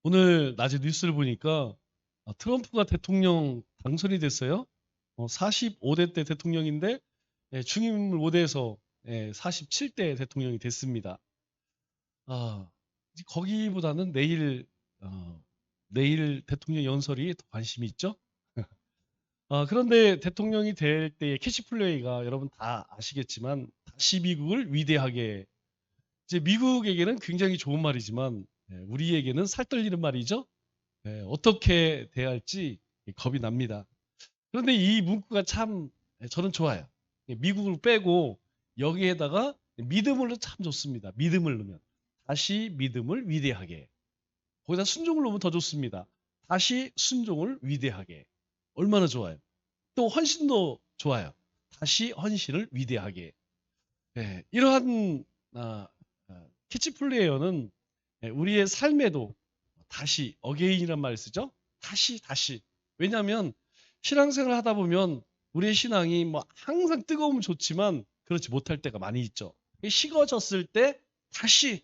오늘 낮에 뉴스를 보니까 트럼프가 대통령 당선이 됐어요. 45대 때 대통령인데 중임을 못해서 47대 대통령이 됐습니다. 아, 이제 거기보다는 내일 대통령 연설이 더 관심이 있죠. 그런데 대통령이 될 때의 캐치플레이가 여러분 다 아시겠지만 다시 미국을 위대하게. 이제 미국에게는 굉장히 좋은 말이지만 우리에게는 살떨리는 말이죠. 어떻게 대할지 겁이 납니다. 그런데 이 문구가 참 저는 좋아요. 미국을 빼고 여기에다가 믿음을 넣으면 참 좋습니다. 믿음을 넣으면. 다시 믿음을 위대하게. 거기다 순종을 넣으면 더 좋습니다. 다시 순종을 위대하게. 얼마나 좋아요. 또 헌신도 좋아요. 다시 헌신을 위대하게. 이러한 캐치플레이어는 우리의 삶에도 다시 어게인이란 말을 쓰죠. 다시. 왜냐하면 신앙생활을 하다 보면 우리의 신앙이 뭐 항상 뜨거우면 좋지만 그렇지 못할 때가 많이 있죠. 식어졌을 때 다시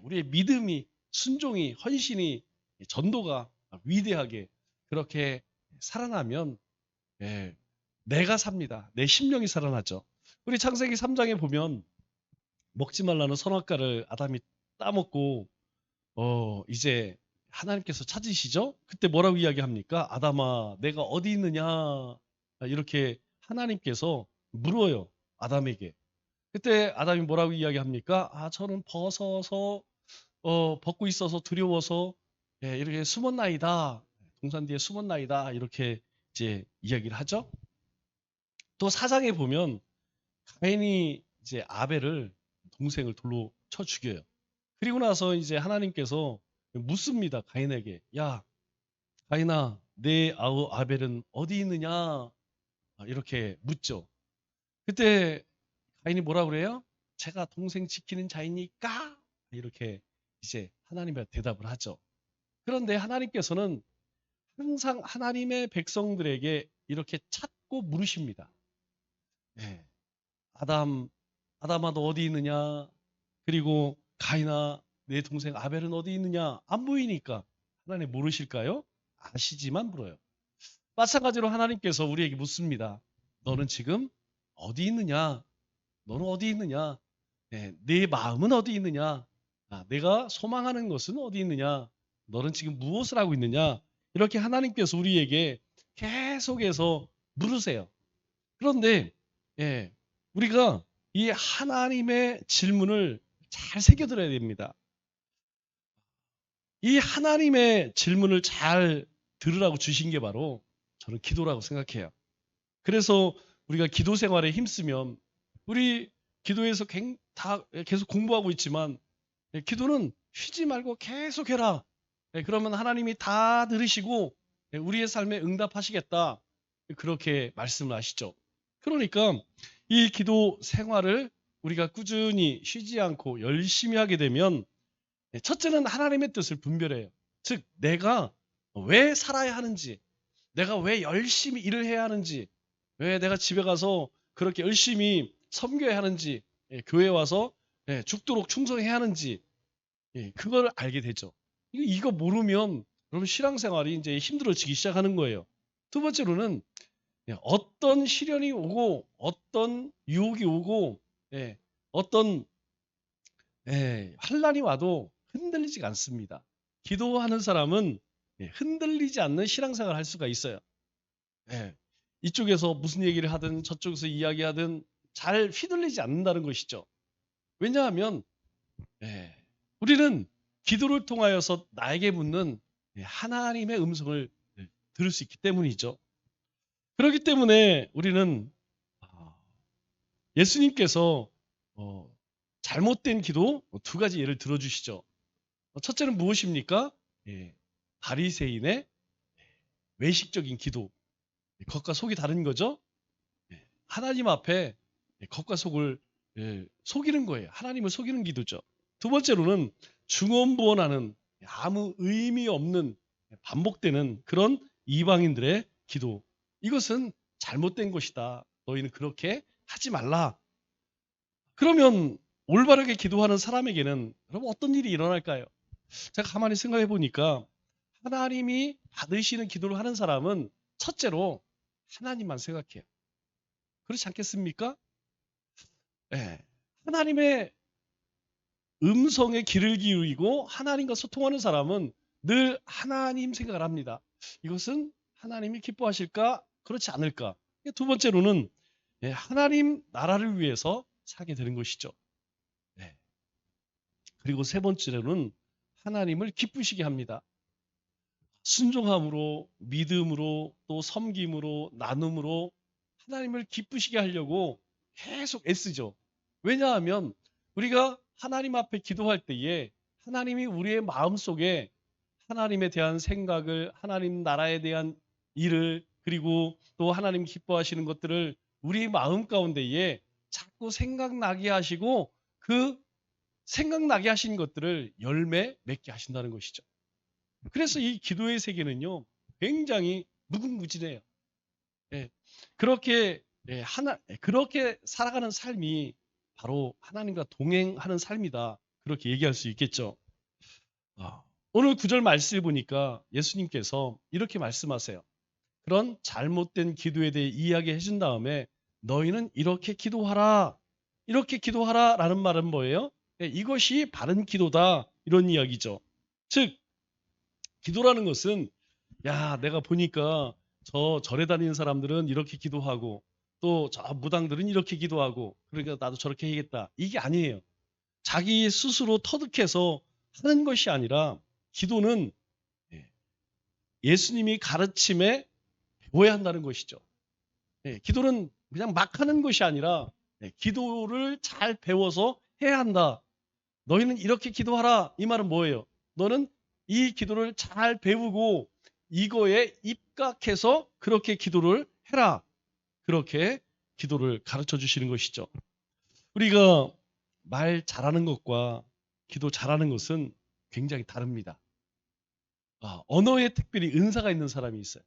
우리의 믿음이, 순종이, 헌신이, 전도가 위대하게 그렇게 살아나면 내가 삽니다. 내 심령이 살아나죠. 우리 창세기 3장에 보면 먹지 말라는 선악과를 아담이 따먹고 이제 하나님께서 찾으시죠? 그때 뭐라고 이야기합니까? 아담아, 내가 어디 있느냐? 이렇게 하나님께서 물어요. 아담에게. 그때 아담이 뭐라고 이야기합니까? 저는 벗고 있어서 두려워서 이렇게 숨었나이다. 동산 뒤에 숨었나이다. 이렇게 이제 이야기를 하죠. 또 사장에 보면 가인이 이제 아벨을 동생을 돌로 쳐 죽여요. 그리고 나서 이제 하나님께서 묻습니다. 가인에게. 야, 가인아, 내 아우 아벨은 어디 있느냐? 이렇게 묻죠. 그때 가인이 뭐라 그래요? 제가 동생 지키는 자이니까 이렇게 이제 하나님한테 대답을 하죠. 그런데 하나님께서는 항상 하나님의 백성들에게 이렇게 찾고 물으십니다. 예. 아담, 아담아 너 어디 있느냐? 그리고 가인아 내 동생 아벨은 어디 있느냐? 안 보이니까 하나님 모르실까요? 아시지만 물어요. 마찬가지로 하나님께서 우리에게 묻습니다. 너는 지금 어디 있느냐? 너는 어디 있느냐? 내 마음은 어디 있느냐? 내가 소망하는 것은 어디 있느냐? 너는 지금 무엇을 하고 있느냐? 이렇게 하나님께서 우리에게 계속해서 물으세요. 그런데 우리가 이 하나님의 질문을 잘 새겨들어야 됩니다. 이 하나님의 질문을 잘 들으라고 주신 게 바로 저는 기도라고 생각해요. 그래서 우리가 기도 생활에 힘쓰면 우리 기도에서 다 계속 공부하고 있지만 기도는 쉬지 말고 계속 해라. 그러면 하나님이 다 들으시고 우리의 삶에 응답하시겠다. 그렇게 말씀을 하시죠. 그러니까 이 기도 생활을 우리가 꾸준히 쉬지 않고 열심히 하게 되면 첫째는 하나님의 뜻을 분별해요. 즉 내가 왜 살아야 하는지, 내가 왜 열심히 일을 해야 하는지, 왜 내가 집에 가서 그렇게 열심히 섬겨야 하는지, 교회 와서 죽도록 충성해야 하는지 그걸 알게 되죠. 이거 모르면 여러분 신앙생활이 이제 힘들어지기 시작하는 거예요. 두 번째로는 어떤 시련이 오고 어떤 유혹이 오고 어떤 환란이 와도 흔들리지가 않습니다. 기도하는 사람은 흔들리지 않는 신앙생활을 할 수가 있어요. 이쪽에서 무슨 얘기를 하든 저쪽에서 이야기하든 잘 휘둘리지 않는다는 것이죠. 왜냐하면 우리는 기도를 통하여서 나에게 묻는 하나님의 음성을 들을 수 있기 때문이죠. 그렇기 때문에 우리는 예수님께서 잘못된 기도 두 가지 예를 들어주시죠. 첫째는 무엇입니까? 바리새인의 외식적인 기도. 겉과 속이 다른 거죠. 하나님 앞에 겉과 속을 속이는 거예요. 하나님을 속이는 기도죠. 두 번째로는 중언부언하는 아무 의미 없는 반복되는 그런 이방인들의 기도. 이것은 잘못된 것이다. 너희는 그렇게 하지 말라. 그러면 올바르게 기도하는 사람에게는 여러분 어떤 일이 일어날까요? 제가 가만히 생각해 보니까 하나님이 받으시는 기도를 하는 사람은 첫째로 하나님만 생각해요. 그렇지 않겠습니까? 예. 하나님의 음성에 귀를 기울이고 하나님과 소통하는 사람은 늘 하나님 생각을 합니다. 이것은 하나님이 기뻐하실까? 그렇지 않을까? 두 번째로는 하나님 나라를 위해서 살게 되는 것이죠. 네. 그리고 세 번째로는 하나님을 기쁘시게 합니다. 순종함으로, 믿음으로, 또 섬김으로, 나눔으로 하나님을 기쁘시게 하려고 계속 애쓰죠. 왜냐하면 우리가 하나님 앞에 기도할 때에 하나님이 우리의 마음속에 하나님에 대한 생각을, 하나님 나라에 대한 일을, 그리고 또 하나님 기뻐하시는 것들을 우리 마음 가운데에 자꾸 생각나게 하시고 그 생각나게 하신 것들을 열매 맺게 하신다는 것이죠. 그래서 이 기도의 세계는요, 굉장히 무궁무진해요. 예, 그렇게 그렇게 살아가는 삶이 바로 하나님과 동행하는 삶이다. 그렇게 얘기할 수 있겠죠. 오늘 구절 말씀을 보니까 예수님께서 이렇게 말씀하세요. 그런 잘못된 기도에 대해 이야기해 준 다음에 너희는 이렇게 기도하라. 이렇게 기도하라 라는 말은 뭐예요? 이것이 바른 기도다. 이런 이야기죠. 즉 기도라는 것은 야, 내가 보니까 저 절에 다니는 사람들은 이렇게 기도하고 또 저 무당들은 이렇게 기도하고 그러니까 나도 저렇게 해야겠다. 이게 아니에요. 자기 스스로 터득해서 하는 것이 아니라 기도는 예수님이 가르침에 배워야 한다는 것이죠. 기도는 그냥 막 하는 것이 아니라 기도를 잘 배워서 해야 한다. 너희는 이렇게 기도하라. 이 말은 뭐예요? 너는 이 기도를 잘 배우고 이거에 입각해서 그렇게 기도를 해라. 그렇게 기도를 가르쳐 주시는 것이죠. 우리가 말 잘하는 것과 기도 잘하는 것은 굉장히 다릅니다. 언어에 특별히 은사가 있는 사람이 있어요.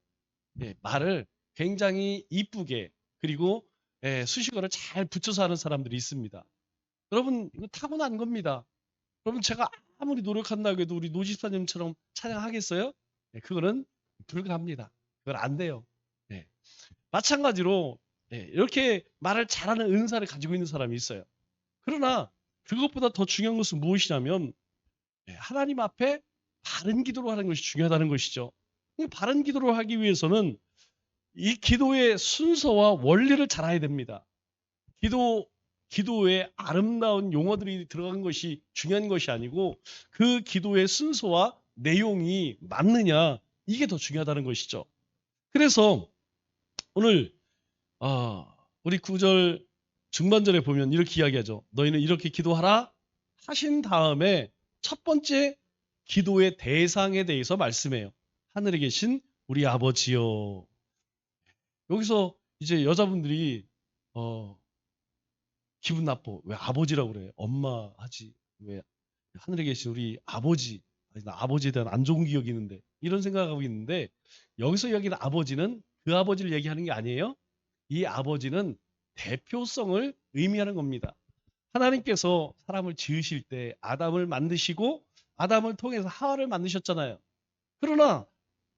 말을 굉장히 이쁘게 그리고 수식어를 잘 붙여서 하는 사람들이 있습니다. 여러분 이거 타고난 겁니다. 여러분 제가 아무리 노력한다고 해도 우리 노집사님처럼 찬양하겠어요? 그거는 불가합니다. 그건 안 돼요. 마찬가지로 이렇게 말을 잘하는 은사를 가지고 있는 사람이 있어요. 그러나 그것보다 더 중요한 것은 무엇이냐면 하나님 앞에 바른 기도를 하는 것이 중요하다는 것이죠. 바른 기도를 하기 위해서는 이 기도의 순서와 원리를 잘 알아야 됩니다. 기도에 아름다운 용어들이 들어간 것이 중요한 것이 아니고 그 기도의 순서와 내용이 맞느냐 이게 더 중요하다는 것이죠. 그래서 오늘 우리 9절 중반절에 보면 이렇게 이야기하죠. 너희는 이렇게 기도하라 하신 다음에 첫 번째 기도의 대상에 대해서 말씀해요. 하늘에 계신 우리 아버지요. 여기서 이제 여자분들이 기분 나빠. 왜 아버지라고 그래? 엄마 하지. 왜 하늘에 계신 우리 아버지. 나 아버지에 대한 안 좋은 기억이 있는데 이런 생각하고 있는데 여기서 여기는 아버지는 그 아버지를 얘기하는 게 아니에요. 이 아버지는 대표성을 의미하는 겁니다. 하나님께서 사람을 지으실 때 아담을 만드시고 아담을 통해서 하와를 만드셨잖아요. 그러나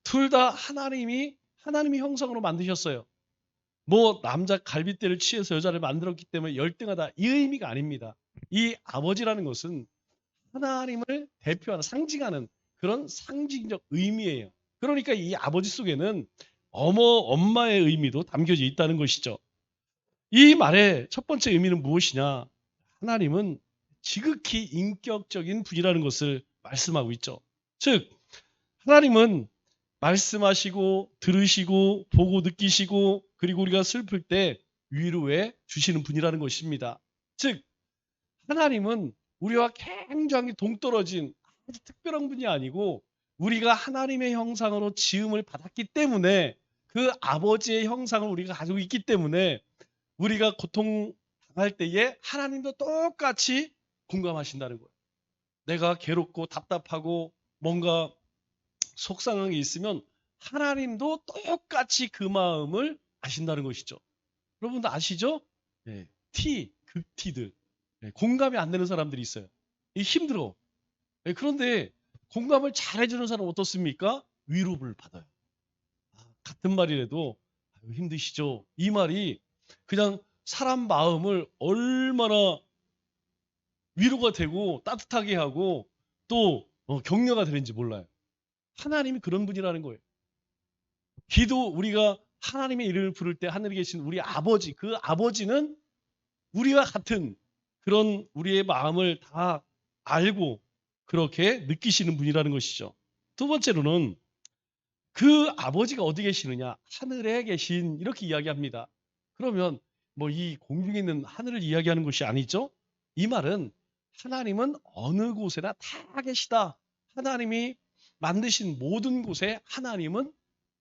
둘 다 하나님이 형상으로 만드셨어요. 뭐 남자 갈빗대를 취해서 여자를 만들었기 때문에 열등하다 이 의미가 아닙니다. 이 아버지라는 것은 하나님을 대표하는 상징하는 그런 상징적 의미예요. 그러니까 이 아버지 속에는 엄마의 의미도 담겨져 있다는 것이죠. 이 말의 첫 번째 의미는 무엇이냐? 하나님은 지극히 인격적인 분이라는 것을 말씀하고 있죠. 즉 하나님은 말씀하시고 들으시고 보고 느끼시고 그리고 우리가 슬플 때 위로해 주시는 분이라는 것입니다. 즉 하나님은 우리와 굉장히 동떨어진 아주 특별한 분이 아니고 우리가 하나님의 형상으로 지음을 받았기 때문에 그 아버지의 형상을 우리가 가지고 있기 때문에 우리가 고통 당할 때에 하나님도 똑같이 공감하신다는 거예요. 내가 괴롭고 답답하고 뭔가 속상한 게 있으면 하나님도 똑같이 그 마음을 아신다는 것이죠. 여러분도 아시죠? 극티들. 공감이 안 되는 사람들이 있어요. 힘들어. 그런데 공감을 잘해주는 사람은 어떻습니까? 위로를 받아요. 같은 말이라도 아유, 힘드시죠? 이 말이 그냥 사람 마음을 얼마나 위로가 되고 따뜻하게 하고 또 격려가 되는지 몰라요. 하나님이 그런 분이라는 거예요. 기도 우리가 하나님의 이름을 부를 때 하늘에 계신 우리 아버지, 그 아버지는 우리와 같은 그런 우리의 마음을 다 알고 그렇게 느끼시는 분이라는 것이죠. 두 번째로는 그 아버지가 어디 계시느냐? 하늘에 계신 이렇게 이야기합니다. 그러면 뭐 이 공중에 있는 하늘을 이야기하는 것이 아니죠? 이 말은 하나님은 어느 곳에나 다 계시다. 하나님이 만드신 모든 곳에 하나님은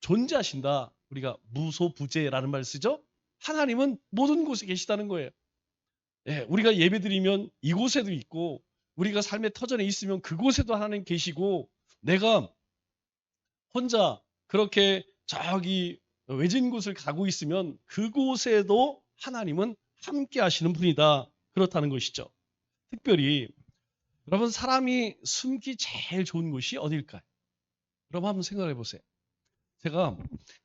존재하신다. 우리가 무소부재라는 말을 쓰죠? 하나님은 모든 곳에 계시다는 거예요. 예, 우리가 예배드리면 이곳에도 있고 우리가 삶의 터전에 있으면 그곳에도 하나님 계시고 내가 혼자 그렇게 저기 외진 곳을 가고 있으면 그곳에도 하나님은 함께 하시는 분이다. 그렇다는 것이죠. 특별히 여러분 사람이 숨기 제일 좋은 곳이 어딜까요? 여러분 한번 생각해 보세요. 제가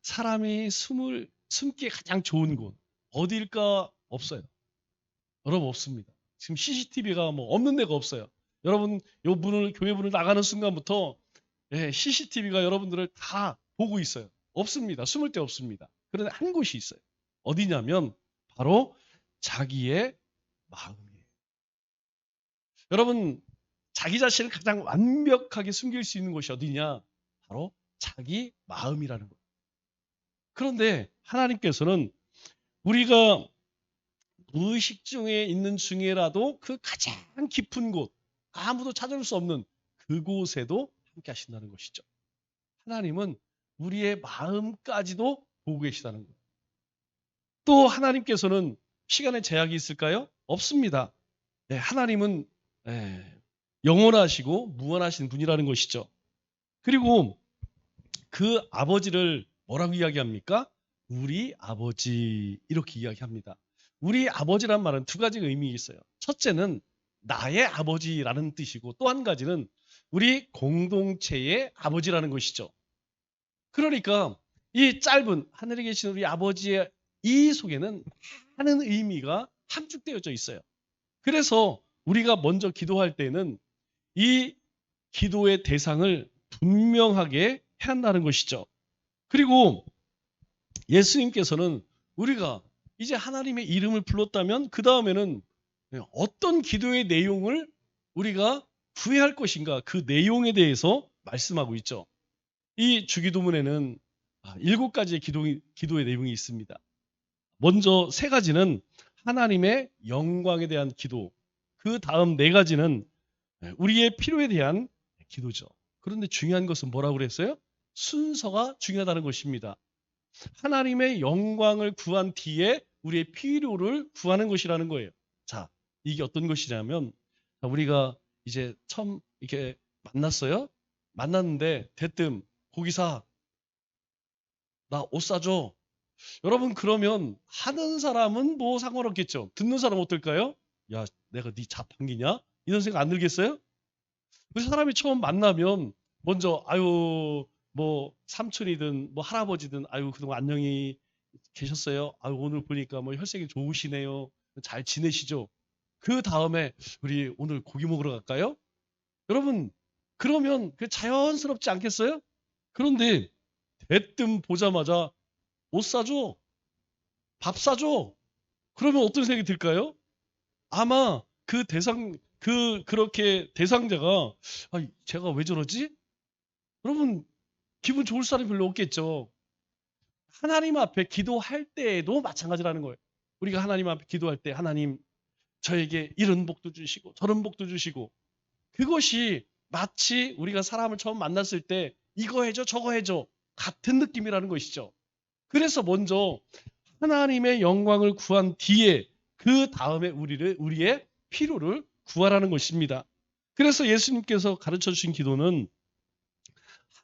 사람이 숨기 가장 좋은 곳 어딜까 없어요. 여러분 없습니다. 지금 CCTV가 뭐 없는 데가 없어요. 여러분 요 문을 교회 문을 나가는 순간부터 CCTV가 여러분들을 다 보고 있어요. 없습니다. 숨을 데 없습니다. 그런데 한 곳이 있어요. 어디냐면 바로 자기의 마음이에요. 여러분 자기 자신을 가장 완벽하게 숨길 수 있는 곳이 어디냐? 바로 자기 마음이라는 거예요. 그런데 하나님께서는 우리가 무의식 중에 있는 중에라도 그 가장 깊은 곳, 아무도 찾아올 수 없는 그곳에도 함께 하신다는 것이죠. 하나님은 우리의 마음까지도 보고 계시다는 거예요. 또 하나님께서는 시간에 제약이 있을까요? 없습니다. 네, 하나님은 영원하시고 무한하신 분이라는 것이죠. 그리고 그 아버지를 뭐라고 이야기합니까? 우리 아버지 이렇게 이야기합니다. 우리 아버지란 말은 두 가지 의미가 있어요. 첫째는 나의 아버지라는 뜻이고 또 한 가지는 우리 공동체의 아버지라는 것이죠. 그러니까 이 짧은 하늘에 계신 우리 아버지의 이 속에는 많은 의미가 함축되어져 있어요. 그래서 우리가 먼저 기도할 때는 이 기도의 대상을 분명하게 해야 한다는 것이죠. 그리고 예수님께서는 우리가 이제 하나님의 이름을 불렀다면 그 다음에는 어떤 기도의 내용을 우리가 구해야 할 것인가 그 내용에 대해서 말씀하고 있죠. 이 주기도문에는 7가지의 기도의 내용이 있습니다. 먼저 3가지는 하나님의 영광에 대한 기도, 그 다음 4가지는 우리의 필요에 대한 기도죠. 그런데 중요한 것은 뭐라고 그랬어요? 순서가 중요하다는 것입니다. 하나님의 영광을 구한 뒤에 우리의 필요를 구하는 것이라는 거예요. 자, 이게 어떤 것이냐면 우리가 이제 처음 이렇게 만났어요. 만났는데 대뜸 고기사 나 옷 사줘. 여러분 그러면 하는 사람은 뭐 상관없겠죠. 듣는 사람은 어떨까요? 야, 내가 네 자판기냐? 이런 생각 안 들겠어요? 그 사람이 처음 만나면 먼저 아유 뭐 삼촌이든 뭐 할아버지든 아유 그동안 안녕히 계셨어요. 아유 오늘 보니까 뭐 혈색이 좋으시네요. 잘 지내시죠? 그 다음에 우리 오늘 고기 먹으러 갈까요? 여러분 그러면 그 자연스럽지 않겠어요? 그런데 대뜸 보자마자 옷 사줘, 밥 사줘. 그러면 어떤 생각이 들까요? 아마 그 그렇게 대상자가 제가 왜 저러지? 여러분 기분 좋을 사람이 별로 없겠죠. 하나님 앞에 기도할 때에도 마찬가지라는 거예요. 우리가 하나님 앞에 기도할 때 하나님 저에게 이런 복도 주시고 저런 복도 주시고 그것이 마치 우리가 사람을 처음 만났을 때 이거 해줘 저거 해줘 같은 느낌이라는 것이죠. 그래서 먼저 하나님의 영광을 구한 뒤에 그 다음에 우리의 필요를 구하라는 것입니다. 그래서 예수님께서 가르쳐 주신 기도는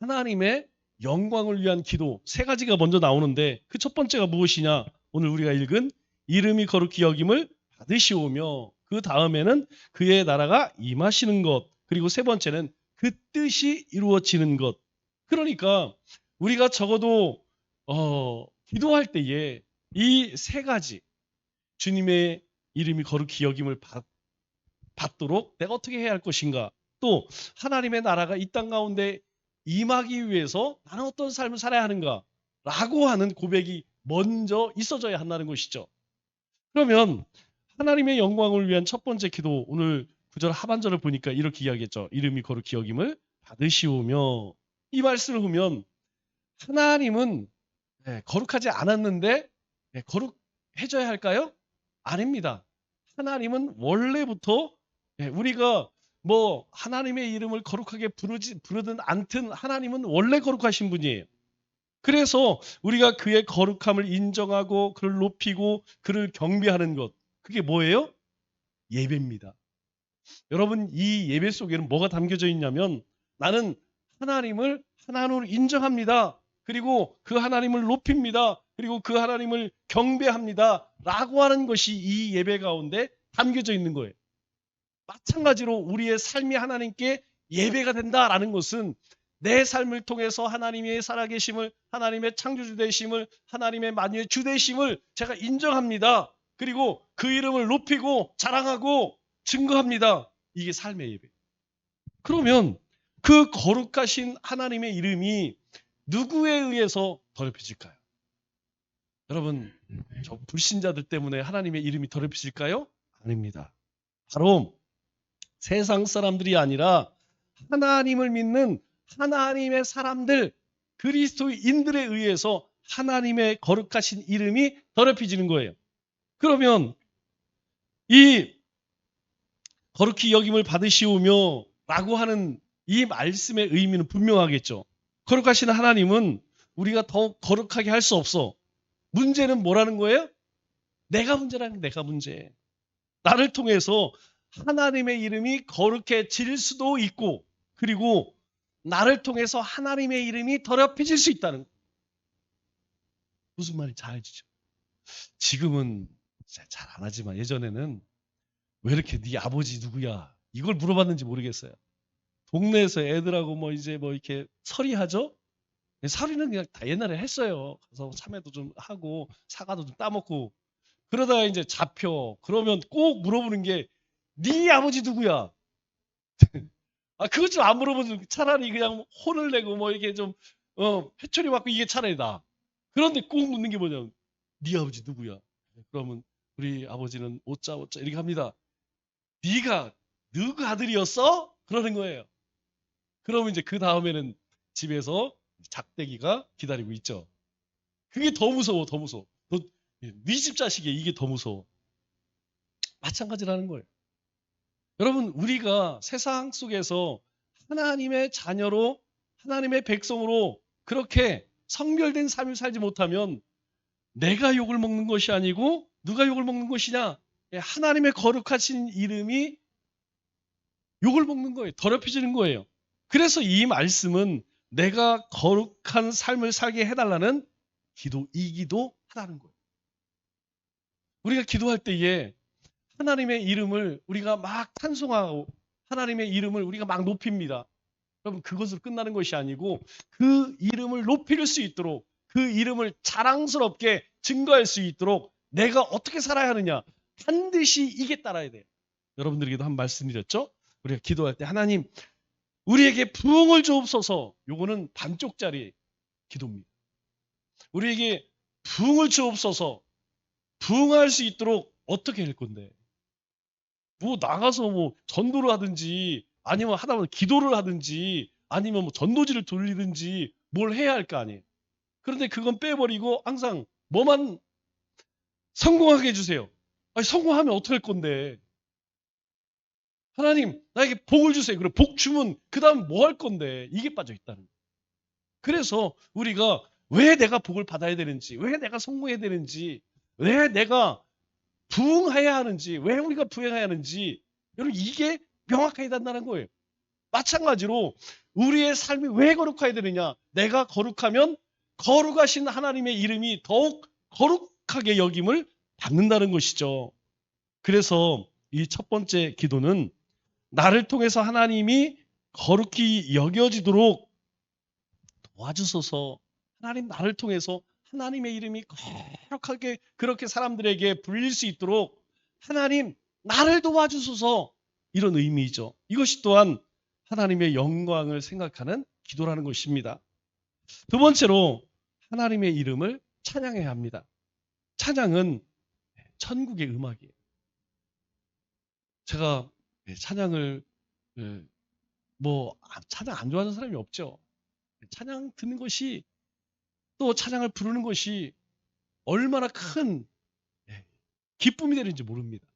하나님의 영광을 위한 기도 3가지가 먼저 나오는데 그 첫 번째가 무엇이냐? 오늘 우리가 읽은 이름이 거룩히 여김을 받으시오며 그 다음에는 그의 나라가 임하시는 것 그리고 3번째는 그 뜻이 이루어지는 것. 그러니까 우리가 적어도 기도할 때에 이 세 가지 주님의 이름이 거룩히 여김을 받도록 내가 어떻게 해야 할 것인가, 또 하나님의 나라가 이 땅 가운데 임하기 위해서 나는 어떤 삶을 살아야 하는가 라고 하는 고백이 먼저 있어져야 한다는 것이죠. 그러면 하나님의 영광을 위한 첫 번째 기도, 오늘 구절 하반절을 보니까 이렇게 이야기했죠. 이름이 거룩히 여김을 받으시오며. 이 말씀을 보면 하나님은 거룩하지 않았는데 거룩해져야 할까요? 아닙니다. 하나님은 원래부터 우리가 뭐 하나님의 이름을 거룩하게 부르든 않든 하나님은 원래 거룩하신 분이에요. 그래서 우리가 그의 거룩함을 인정하고 그를 높이고 그를 경배하는 것, 그게 뭐예요? 예배입니다. 여러분, 이 예배 속에는 뭐가 담겨져 있냐면 나는 하나님을 하나님으로 인정합니다. 그리고 그 하나님을 높입니다. 그리고 그 하나님을 경배합니다. 라고 하는 것이 이 예배 가운데 담겨져 있는 거예요. 마찬가지로 우리의 삶이 하나님께 예배가 된다라는 것은 내 삶을 통해서 하나님의 살아계심을, 하나님의 창조주 되심을, 하나님의 만유의 주 되심을 제가 인정합니다. 그리고 그 이름을 높이고 자랑하고 증거합니다. 이게 삶의 예배. 그러면 그 거룩하신 하나님의 이름이 누구에 의해서 더럽혀질까요? 여러분, 저 불신자들 때문에 하나님의 이름이 더럽혀질까요? 아닙니다. 바로 세상 사람들이 아니라 하나님을 믿는 하나님의 사람들, 그리스도인들에 의해서 하나님의 거룩하신 이름이 더럽혀지는 거예요. 그러면 이 거룩히 여김을 받으시오며 라고 하는 이 말씀의 의미는 분명하겠죠. 거룩하신 하나님은 우리가 더욱 거룩하게 할 수 없어. 문제는 뭐라는 거예요? 내가 문제라는 게 내가 문제. 나를 통해서 하나님의 이름이 거룩해질 수도 있고, 그리고 나를 통해서 하나님의 이름이 더럽혀질 수 있다는 거예요. 무슨 말인지 잘 알죠? 지금은 잘 안 하지만 예전에는 왜 이렇게 네 아버지 누구야? 이걸 물어봤는지 모르겠어요. 동네에서 애들하고 뭐 이제 뭐 이렇게 서리하죠? 서리는 그냥 다 옛날에 했어요. 가서 참외도 좀 하고 사과도 좀 따먹고, 그러다가 이제 잡혀. 그러면 꼭 물어보는 게 네 아버지 누구야? 그것 좀 안 물어보면 차라리 그냥 혼을 내고 뭐 이렇게 좀 회초리 맞고 이게 차라리 나. 그런데 꼭 묻는 게 뭐냐면 네 아버지 누구야? 그러면 우리 아버지는 오짜 이렇게 합니다. 네가 누구 아들이었어? 그러는 거예요. 그러면 이제 그 다음에는 집에서 작대기가 기다리고 있죠. 그게 더 무서워, 더 무서워. 네 집 자식이 이게 더 무서워. 마찬가지라는 거예요. 여러분, 우리가 세상 속에서 하나님의 자녀로, 하나님의 백성으로 그렇게 성별된 삶을 살지 못하면 내가 욕을 먹는 것이 아니고 누가 욕을 먹는 것이냐? 하나님의 거룩하신 이름이 욕을 먹는 거예요. 더럽혀지는 거예요. 그래서 이 말씀은 내가 거룩한 삶을 살게 해달라는 기도이기도 하다는 거예요. 우리가 기도할 때에 하나님의 이름을 우리가 막 찬송하고 하나님의 이름을 우리가 막 높입니다. 여러분, 그것으로 끝나는 것이 아니고 그 이름을 높일 수 있도록, 그 이름을 자랑스럽게 증거할 수 있도록 내가 어떻게 살아야 하느냐, 반드시 이게 따라야 돼요. 여러분들에게도 한 말씀드렸죠? 우리가 기도할 때 하나님 우리에게 부흥을 주옵소서. 요거는 반쪽짜리 기도입니다. 우리에게 부흥을 주옵소서. 부흥할 수 있도록 어떻게 할 건데? 뭐 나가서 뭐 전도를 하든지 아니면 하다 보면 기도를 하든지 아니면 뭐 전도지를 돌리든지 뭘 해야 할 거 아니에요. 그런데 그건 빼버리고 항상 뭐만 성공하게 해주세요. 아니, 성공하면 어떡할 건데? 하나님 나에게 복을 주세요. 그래 복 주면 그 다음 뭐 할 건데? 이게 빠져 있다는 거예요. 그래서 우리가 왜 내가 복을 받아야 되는지, 왜 내가 성공해야 되는지, 왜 내가 부흥해야 하는지, 왜 우리가 부흥해야 하는지, 여러분 이게 명확해야 된다는 거예요. 마찬가지로 우리의 삶이 왜 거룩해야 되느냐? 내가 거룩하면 거룩하신 하나님의 이름이 더욱 거룩하게 여김을 받는다는 것이죠. 그래서 이 첫 번째 기도는 나를 통해서 하나님이 거룩히 여겨지도록 도와주소서. 하나님, 나를 통해서 하나님의 이름이 거룩하게 그렇게 사람들에게 불릴 수 있도록 하나님, 나를 도와주소서. 이런 의미이죠. 이것이 또한 하나님의 영광을 생각하는 기도라는 것입니다. 두 번째로 하나님의 이름을 찬양해야 합니다. 찬양은 천국의 음악이에요. 제가 찬양을 찬양 안 좋아하는 사람이 없죠. 찬양 듣는 것이, 또 찬양을 부르는 것이 얼마나 큰 기쁨이 되는지 모릅니다.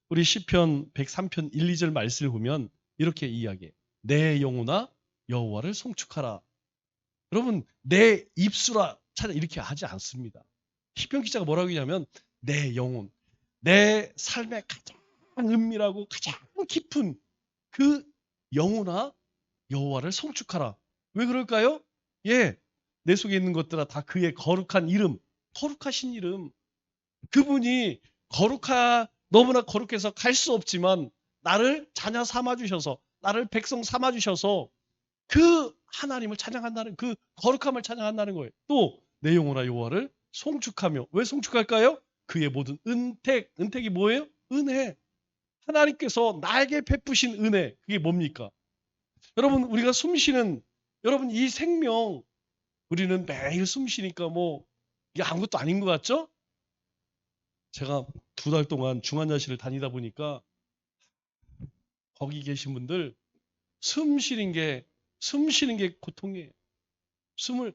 우리 시편 103편 1, 2절 말씀을 보면 이렇게 이야기해요. 내 영혼아 여호와를 송축하라. 여러분, 내 입술아 찬양 이렇게 하지 않습니다. 시편 기자가 뭐라고 하냐면 내 영혼, 내 삶의 가장 은밀하고 가장 깊은 그 영혼아 여호와를 송축하라. 왜 그럴까요? 내 속에 있는 것들아 다 그의 거룩한 이름, 거룩하신 이름. 그분이 너무나 거룩해서 갈 수 없지만 나를 자녀 삼아주셔서, 나를 백성 삼아주셔서 그 하나님을 찬양한다는, 그 거룩함을 찬양한다는 거예요. 또 내 영혼아 여호와를 송축하며. 왜 송축할까요? 그의 모든 은택이 뭐예요? 은혜. 하나님께서 나에게 베푸신 은혜. 그게 뭡니까? 여러분, 우리가 숨쉬는, 여러분 이 생명, 우리는 매일 숨쉬니까 이게 아무것도 아닌 것 같죠? 제가 2달 동안 중환자실을 다니다 보니까 거기 계신 분들 숨쉬는 게 고통이에요. 숨을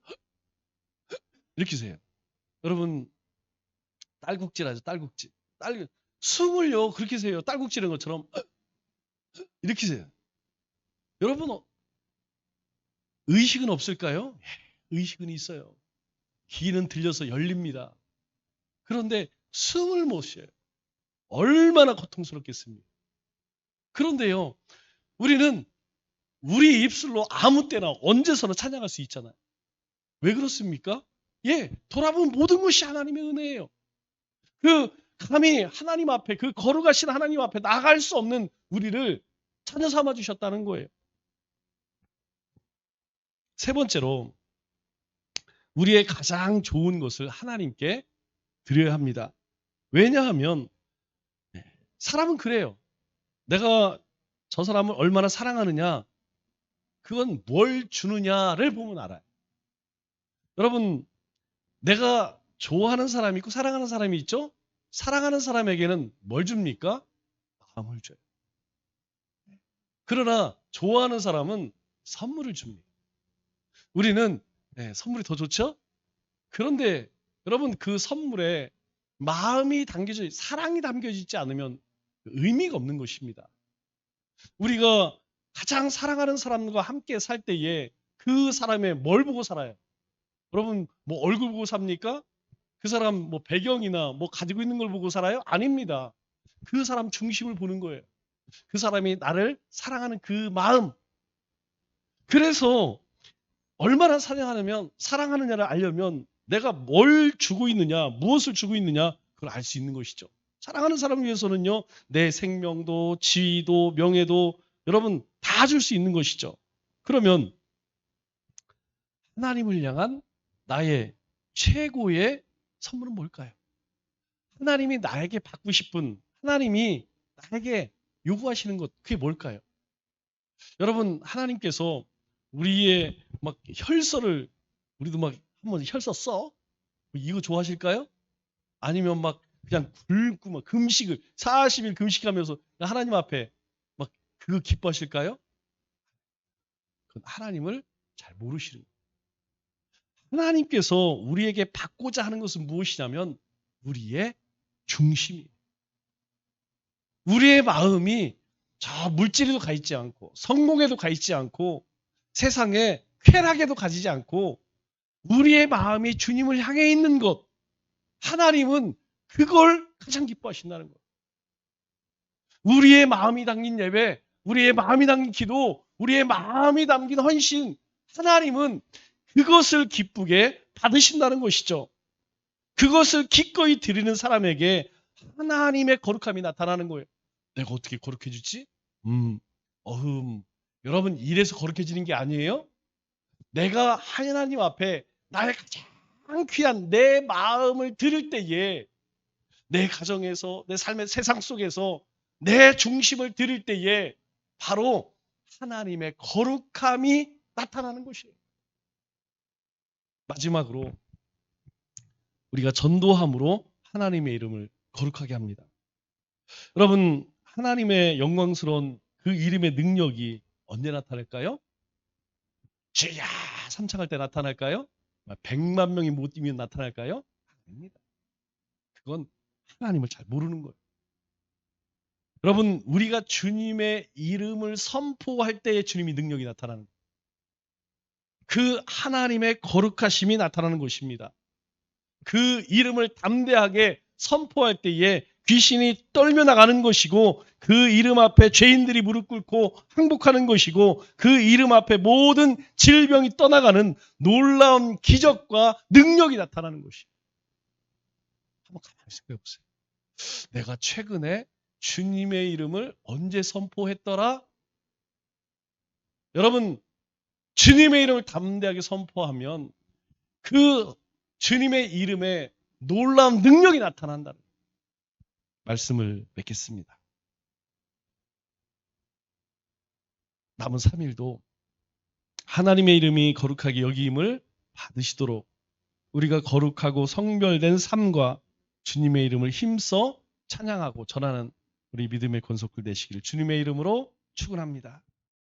이렇게 세요. 여러분 딸꾹질하죠. 딸꾹질. 숨을요 그렇게 세요. 딸꾹질하는 것처럼 이렇게 세요. 여러분 의식은 없을까요? 의식은 있어요. 귀는 들려서 열립니다. 그런데 숨을 못 쉬어요. 얼마나 고통스럽겠습니까? 그런데요, 우리는 우리 입술로 아무 때나 언제서나 찬양할 수 있잖아요. 왜 그렇습니까? 돌아보면 모든 것이 하나님의 은혜예요. 감히 하나님 앞에, 그 거룩하신 하나님 앞에 나갈 수 없는 우리를 자녀 삼아 주셨다는 거예요. 세 번째로, 우리의 가장 좋은 것을 하나님께 드려야 합니다. 왜냐하면 사람은 그래요. 내가 저 사람을 얼마나 사랑하느냐, 그건 뭘 주느냐를 보면 알아요. 여러분, 내가 좋아하는 사람이 있고 사랑하는 사람이 있죠? 사랑하는 사람에게는 뭘 줍니까? 마음을 줘요. 그러나 좋아하는 사람은 선물을 줍니다. 우리는 선물이 더 좋죠? 그런데 여러분, 그 선물에 마음이 담겨져, 사랑이 담겨져 있지 않으면 의미가 없는 것입니다. 우리가 가장 사랑하는 사람과 함께 살 때에 그 사람의 뭘 보고 살아요? 여러분, 얼굴 보고 삽니까? 그 사람 배경이나 가지고 있는 걸 보고 살아요? 아닙니다. 그 사람 중심을 보는 거예요. 그 사람이 나를 사랑하는 그 마음. 그래서 얼마나 사랑하느냐를 알려면 내가 뭘 주고 있느냐, 무엇을 주고 있느냐, 그걸 알 수 있는 것이죠. 사랑하는 사람을 위해서는요, 내 생명도, 지위도, 명예도 여러분 다 줄 수 있는 것이죠. 그러면 하나님을 향한 나의 최고의 선물은 뭘까요? 하나님이 나에게 받고 싶은, 하나님이 나에게 요구하시는 것, 그게 뭘까요? 여러분, 하나님께서 우리의 혈서를, 우리도 한번 혈서 써? 이거 좋아하실까요? 아니면 그냥 굶고 금식을 40일 금식하면서 하나님 앞에 그거 기뻐하실까요? 그건 하나님을 잘 모르시는 거예요. 하나님께서 우리에게 받고자 하는 것은 무엇이냐면 우리의 중심이에요. 우리의 마음이 저 물질에도 가 있지 않고 성공에도 가 있지 않고 세상에 쾌락에도 가지지 않고 우리의 마음이 주님을 향해 있는 것, 하나님은 그걸 가장 기뻐하신다는 거예요. 우리의 마음이 담긴 예배, 우리의 마음이 담긴 기도, 우리의 마음이 담긴 헌신, 하나님은 그것을 기쁘게 받으신다는 것이죠. 그것을 기꺼이 드리는 사람에게 하나님의 거룩함이 나타나는 거예요. 내가 어떻게 거룩해지지? 여러분, 이래서 거룩해지는 게 아니에요? 내가 하나님 앞에 나의 가장 귀한 내 마음을 드릴 때에, 내 가정에서, 내 삶의 세상 속에서 내 중심을 드릴 때에 바로 하나님의 거룩함이 나타나는 것이에요. 마지막으로 우리가 전도함으로 하나님의 이름을 거룩하게 합니다. 여러분, 하나님의 영광스러운 그 이름의 능력이 언제 나타날까요? 주야 삼창할 때 나타날까요? 100만 명이 못 뛰면 나타날까요? 아닙니다. 그건 하나님을 잘 모르는 거예요. 여러분, 우리가 주님의 이름을 선포할 때에 주님의 능력이 나타나는 거예요. 그 하나님의 거룩하심이 나타나는 것입니다. 그 이름을 담대하게 선포할 때에 귀신이 떨며 나가는 것이고, 그 이름 앞에 죄인들이 무릎 꿇고 항복하는 것이고, 그 이름 앞에 모든 질병이 떠나가는 놀라운 기적과 능력이 나타나는 것이에요. 한번 가만히 생각해 보세요. 내가 최근에 주님의 이름을 언제 선포했더라? 여러분, 주님의 이름을 담대하게 선포하면 그 주님의 이름에 놀라운 능력이 나타난다는 말씀을 맺겠습니다. 남은 3일도 하나님의 이름이 거룩하게 여김을 받으시도록 우리가 거룩하고 성별된 삶과 주님의 이름을 힘써 찬양하고 전하는 우리 믿음의 권속들 되시기를 주님의 이름으로 축원합니다.